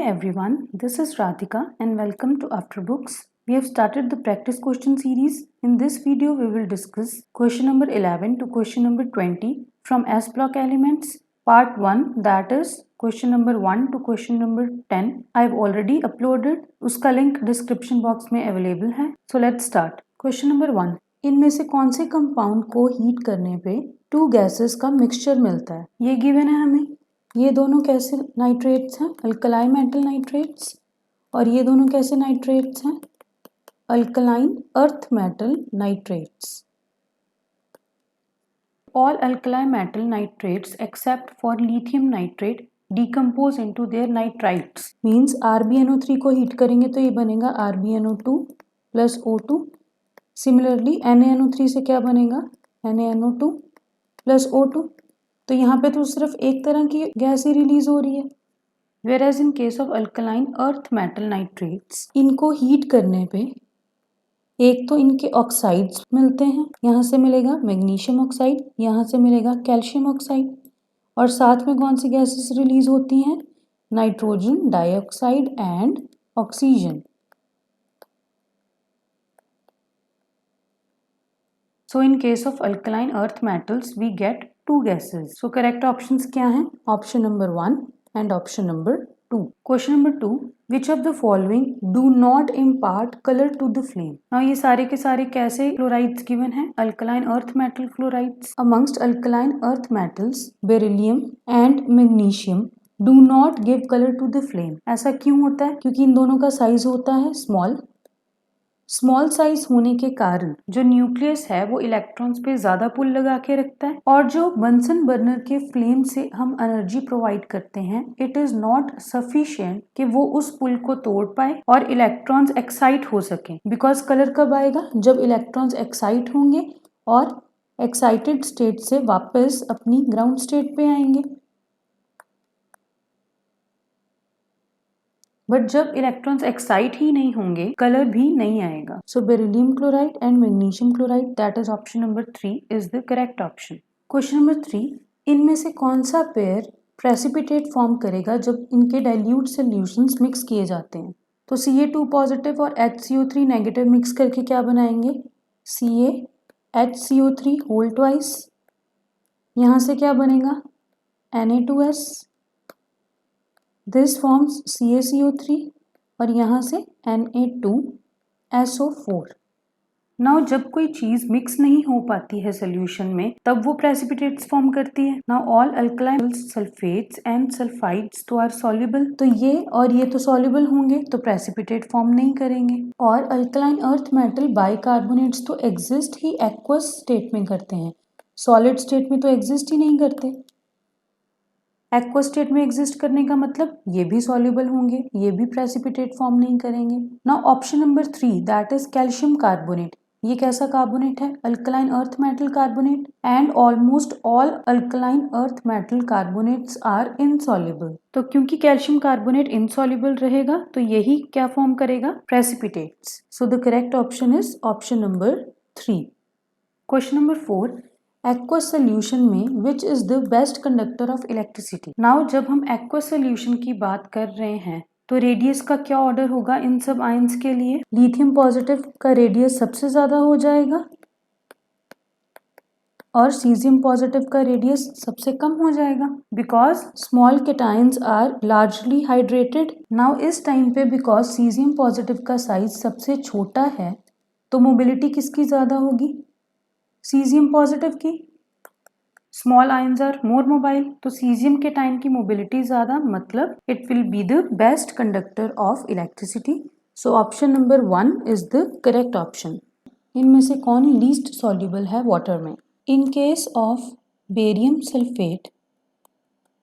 everyone, this is Radhika and welcome to After Books. We have started the practice question series. In this video, we will discuss question number 11 to question number 20 from S block elements. Part 1, that is question number 1 to question number 10. I have already uploaded. उसका link description box में available है. So let's start. Question number 1. इनमें से कौन से compound को heat करने पे 2 गैसेस का मिक्सचर मिलता है? ये गिवन है हमें. ये दोनों कैसे नाइट्रेट्स हैं? Alkaline metal nitrates. और ये दोनों कैसे नाइट्रेट्स हैं? Alkaline earth metal nitrates. All alkali metal nitrates except for lithium nitrate decompose into their nitrites. Means RbNO3 को हीट करेंगे तो ये बनेगा RbNO2 plus O2. Similarly NaNO3 से क्या बनेगा? NaNO2 plus O2. तो यहाँ पे तो सिर्फ एक तरह की गैस ही रिलीज हो रही है. Whereas in case of alkaline earth metal nitrates, इनको हीट करने पे एक तो इनके ऑक्साइड्स मिलते हैं. यहाँ से मिलेगा मैग्नीशियम ऑक्साइड, यहाँ से मिलेगा कैल्शियम ऑक्साइड, और साथ में कौन सी गैसेस रिलीज होती हैं? Nitrogen dioxide and oxygen. So in case of alkaline earth metals, we get 2 gases. So correct options क्या हैं? Option number 1 and option number 2. Question number 2. Which of the following do not impart color to the flame? Now ये सारे के सारे कैसे chlorides given हैं? Alkaline earth metal chlorides. Amongst alkaline earth metals, beryllium and magnesium do not give color to the flame. ऐसा क्यों होता है? क्योंकि इन दोनों का साइज होता है स्मॉल साइज होने के कारण जो न्यूक्लियस है वो इलेक्ट्रॉन्स पे ज्यादा पुल लगा के रखता है, और जो बंसन बर्नर के फ्लेम से हम एनर्जी प्रोवाइड करते हैं इट इज नॉट सफिशिएंट कि वो उस पुल को तोड़ पाए और इलेक्ट्रॉन्स एक्साइट हो सके. बिकॉज कलर कब आएगा? जब इलेक्ट्रॉन्स एक्साइट होंगे और एक्साइटेड स्टेट से वापस अपनी ग्राउंड स्टेट पे आएंगे. बट जब इलेक्ट्रॉन्स एक्साइट ही नहीं होंगे कलर भी नहीं आएगा. So beryllium chloride and magnesium chloride, that is option number 3 is the correct option. Question number 3. इनमें से कौन सा पेयर प्रेसिपिटेट फॉर्म करेगा जब इनके डाइल्यूट सॉल्यूशंस मिक्स किए जाते हैं? तो Ca2 पॉजिटिव और HCO3 नेगेटिव मिक्स करके क्या बनाएंगे? CaHCO3 whole twice. यहाँ से क्या बनेगा? Na2S. This forms CaCO3 और यहाँ से Na2SO4. नाउ जब कोई चीज मिक्स नहीं हो पाती है सोल्यूशन में तब वो प्रेसिपिटेट्स फॉर्म करती है. Now all alkaline sulphates and sulphides तो आर सॉल्युबल. तो ये और ये तो सॉल्युबल होंगे तो प्रेसिपिटेट फॉर्म नहीं करेंगे. और अल्कलाइन अर्थ मेटल बाइकार्बोनेट्स तो एग्जिस्ट ही एक्वस स्टेट में करते हैं, सॉलिड स्टेट में तो एग्जिस्ट ही नहीं करते. एक्वस स्टेट में एग्जिस्ट करने का मतलब ये भी सॉल्युबल होंगे, ये भी प्रेसिपिटेट फॉर्म नहीं करेंगे. Now option number 3 that is calcium carbonate. ये कैसा कार्बोनेट है? Alkaline earth metal carbonate. And almost all alkaline earth metal carbonates are insoluble. तो क्योंकि कैल्शियम कार्बोनेट इनसॉल्युबल रहेगा तो यही क्या फॉर्म करेगा? Precipitates. So the correct option is option number 3. Question number 4. Aqueous solution में which is the best conductor of electricity? Now जब हम एक्वस सोल्यूशन की बात कर रहे हैं तो रेडियस का क्या ऑर्डर होगा इन सब आयंस के लिए? लिथियम पॉजिटिव का रेडियस सबसे ज्यादा हो जाएगा और सीजियम पॉजिटिव का रेडियस सबसे कम हो जाएगा because small cations are largely hydrated. Now इस टाइम पे बिकॉज सीजियम पॉजिटिव का साइज सबसे छोटा है तो मोबिलिटी किसकी ज्यादा होगी? सीजियम पॉजिटिव की. Small ions are more mobile तो सीजियम के टाइम की मोबिलिटी ज्यादा, मतलब it will be the best conductor of electricity. So option number 1 is the correct option. इनमें से कौन लीस्ट सॉल्युबल है वाटर में? In case of barium sulphate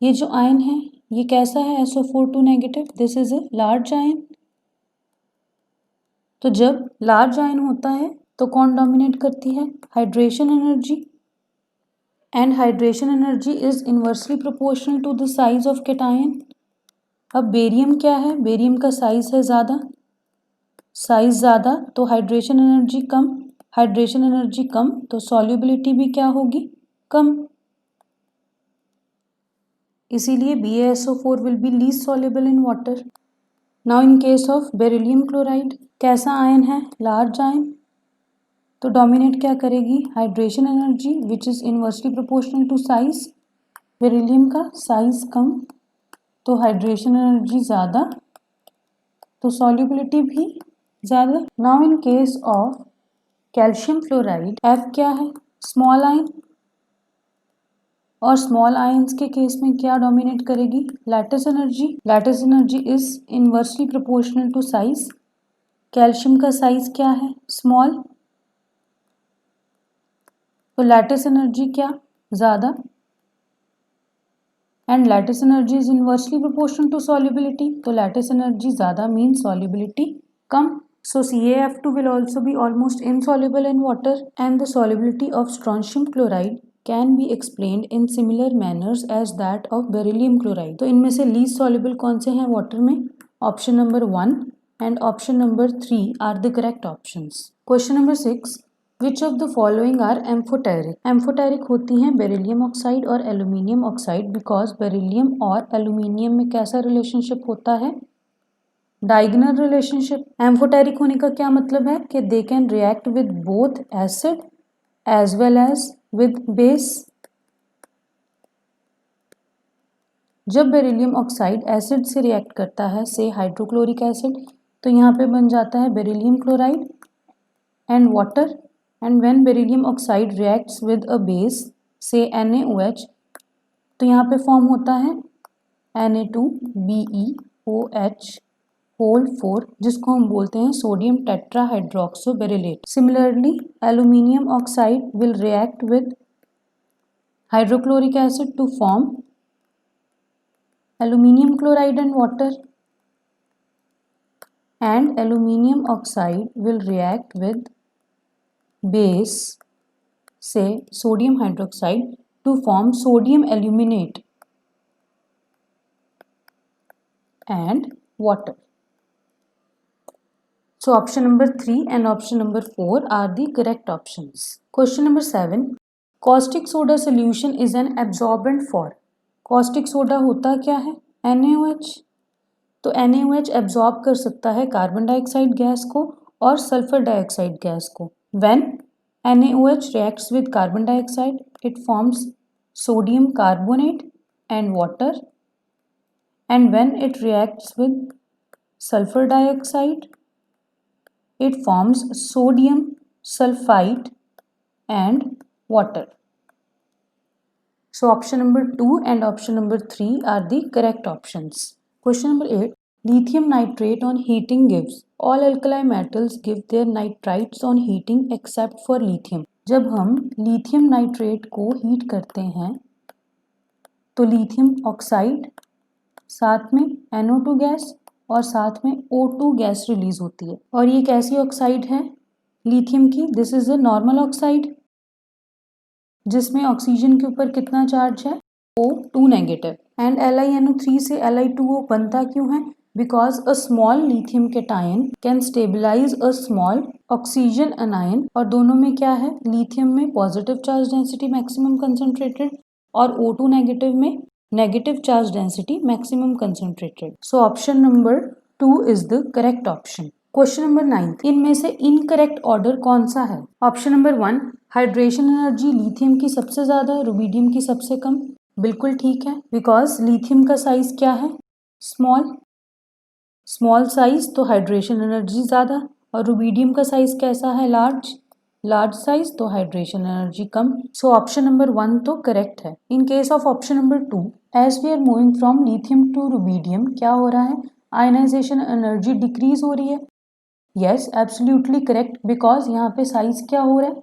ये जो आयन है ये कैसा है? SO4 negative. This is a large ion. तो जब लार्ज आयन होता है तो कौन डोमिनेट करती है? Hydration energy. And hydration energy is inversely proportional to the size of cation. अब बेरियम क्या है? बेरियम का साइज है ज़्यादा. साइज ज़्यादा तो हाइड्रेशन एनर्जी कम. हाइड्रेशन एनर्जी कम तो सॉल्युबिलिटी भी क्या होगी? कम. इसीलिए BaSO4 will be least soluble in water. Now in case of beryllium chloride, कैसा आयन है? लार्ज आयन, तो डोमिनेट क्या करेगी? Hydration energy which is inversely proportional to size. Beryllium का साइज कम तो हाइड्रेशन एनर्जी ज़्यादा, तो सॉल्युबिलिटी भी ज़्यादा। Now in case of calcium fluoride, F क्या है? स्मॉल आयन, और स्मॉल आयंस के केस में क्या डोमिनेट करेगी? Lattice energy. Lattice energy is inversely proportional to size. Calcium का साइज क्या है? स्मॉल, तो लैटिस एनर्जी क्या? ज़्यादा, and lattice energy is inversely proportional to solubility, तो लैटिस एनर्जी ज़्यादा मीन सॉल्युबिलिटी कम. So CaF2 will also be almost insoluble in water, and the solubility of strontium chloride can be explained in similar manners as that of beryllium chloride. तो इनमें से least soluble कौन से हैं water में? Option number 1 and option number 3 are the correct options. Question number 6. Which of the following are amphoteric? Amphoteric होती हैं beryllium oxide और एल्यूमिनियम ऑक्साइड, बिकॉज बेरिलियम और एल्यूमिनियम में कैसा रिलेशनशिप होता है? Diagonal relationship. एम्फोटेरिक होने का क्या मतलब है? कि they can react with both acid as well as with base. जब बेरिलियम ऑक्साइड एसिड से रिएक्ट करता है, से हाइड्रोक्लोरिक एसिड, तो यहाँ पे बन जाता है beryllium chloride and water. And when beryllium oxide reacts with a base, से NaOH, तो यहाँ पे फॉर्म होता है Na2BeOH होल 4, जिसको हम बोलते हैं sodium tetrahydroxoberyllate. Similarly aluminium oxide will react with hydrochloric acid to form aluminium chloride and water, and aluminium oxide will react with base, say sodium hydroxide, to form sodium aluminate and water. So option number 3 and option number 4 are the correct options. Question number 7. Caustic soda solution is an absorbent for. Caustic soda होता क्या है? NaOH. तो NaOH absorb कर सकता है carbon dioxide gas को और sulphur dioxide gas को. When NaOH reacts with carbon dioxide, it forms sodium carbonate and water. And when it reacts with sulfur dioxide, it forms sodium sulfite and water. So option number 2 and option number 3 are the correct options. Question number 8. Lithium nitrate on heating gives. All alkali metals give their nitrites on heating except for lithium. जब हम lithium nitrate को heat करते हैं तो lithium oxide, साथ में NO2 gas और साथ में O2 गैस रिलीज होती है. और ये कैसी ऑक्साइड है? लिथियम की. This is a normal oxide जिसमें ऑक्सीजन के ऊपर कितना चार्ज है? O2 negative. एंड LiNO3 से Li2O बनता क्यों है? Because a small lithium cation can stabilise a small oxygen anion. और दोनों में क्या है? लिथियम में positive charge density maximum concentrated और O2 नेगेटिव में negative charge density maximum concentrated. So option number 2 is the correct option. Question number 9. इनमें से incorrect order कौन सा है? Option number 1. Hydration energy lithium की सबसे ज़्यादा, रुबीडियम की सबसे कम. बिल्कुल ठीक है, बिकॉज लिथियम का साइज क्या है? स्मॉल साइज, तो हाइड्रेशन एनर्जी ज़्यादा. और रुबीडियम का साइज कैसा है? लार्ज साइज, तो हाइड्रेशन एनर्जी कम. सो ऑप्शन नंबर 1 तो करेक्ट है. In case of option number 2, as we are moving from lithium to rubidium, क्या हो रहा है? आयनाइजेशन एनर्जी डिक्रीज हो रही है. यस, एब्सोल्युटली करेक्ट, बिकॉज यहाँ पे साइज क्या हो रहा है?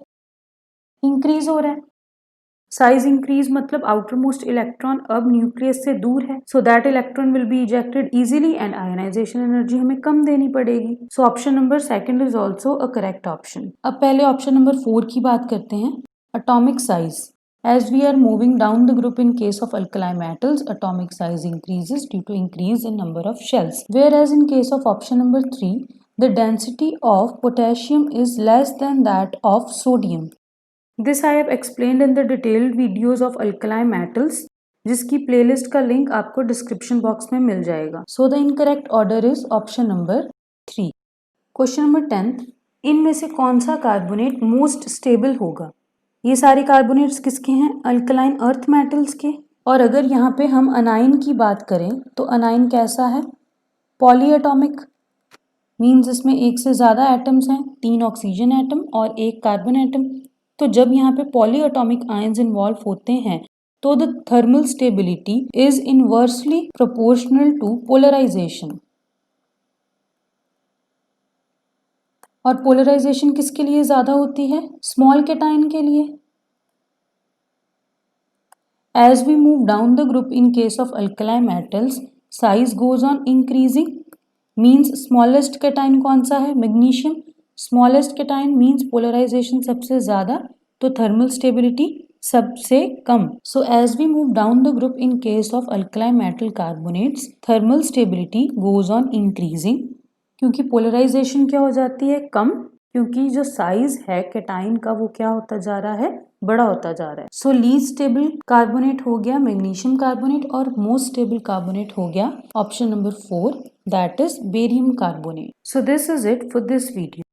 इंक्रीज हो रहा है. साइज इंक्रीज मतलब आउटर मोस्ट इलेक्ट्रॉन अब न्यूक्लियस से दूर है, so that electron will be ejected easily and ionisation energy हमें कम देनी पड़ेगी. So option number 2 is also a correct option. अब पहले ऑप्शन नंबर 4 की बात करते हैं. Atomic size. As we are moving down the group in case of alkali metals, atomic size increases due to increase in number of shells. Whereas in case of option number 3, the density of potassium is less than that of sodium. This I have explained in the detailed videos of alkali metals. जिसकी playlist का link आपको description box में मिल जाएगा। So the incorrect order is option number 3। Question number 10, इनमें से कौन सा carbonate most stable होगा? ये सारे कार्बोनेट्स किसके हैं? अल्कलाइन अर्थ मेटल्स के। और अगर यहाँ पे हम अनाइन की बात करें तो अनाइन कैसा है? पॉलीएटॉमिक, मीन्स इसमें एक से ज़्यादा एटम्स हैं, 3 ऑक्सीजन एटम और 1 कार्बन एटम। तो जब यहाँ पे पॉलीएटॉमिक आयंस इन्वॉल्व होते हैं तो the thermal stability is inversely proportional to polarisation. और पोलराइजेशन किसके लिए ज़्यादा होती है? स्मॉल कैटायन के लिए। As we move down the group in case of alkali metals, size goes on increasing. Means smallest cation कौन सा है? Magnesium. Smallest cation means polarisation सबसे ज़्यादा तो थर्मल स्टेबिलिटी सबसे कम। So as we move down the group in case of alkali metal carbonates, thermal stability goes on increasing. क्योंकि polarisation क्या हो जाती है? कम, क्योंकि जो साइज है कैटाइन का वो क्या होता जा रहा है? बड़ा होता जा रहा है। सो लीस्ट स्टेबल कार्बोनेट हो गया मैग्नीशियम कार्बोनेट और मोस्ट स्टेबल कार्बोनेट हो गया option number 4, that is barium carbonate. So this is it for this video.